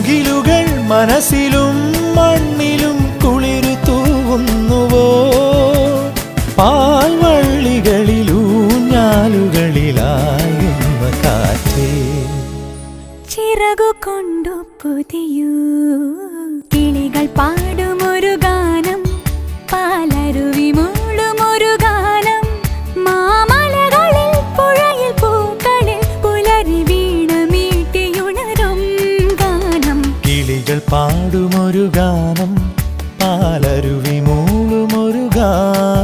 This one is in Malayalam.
മുകിലുകൾ മനസ്സിലും മണ്ണിലും കുളിരു തൂവുന്നുവോ പാൽവള്ളികളിലൂഞ്ഞാലുകളിലായുന്ന കാറ്റേ ചിറകു കൊണ്ടു പുതിയൂ കിളികൾ പാടുമൊരു ഗാനം പാലരുവി മൂളുമൊരു ഗാനം മാമലകളിൽ പുഴയിൽ പൂക്കളിൽ പുലരി വീണ മീട്ടിയുണരും ഗാനം കിളികൾ പാടുമൊരു ഗാനം പാലരുവി മൂളുമൊരു ഗാനം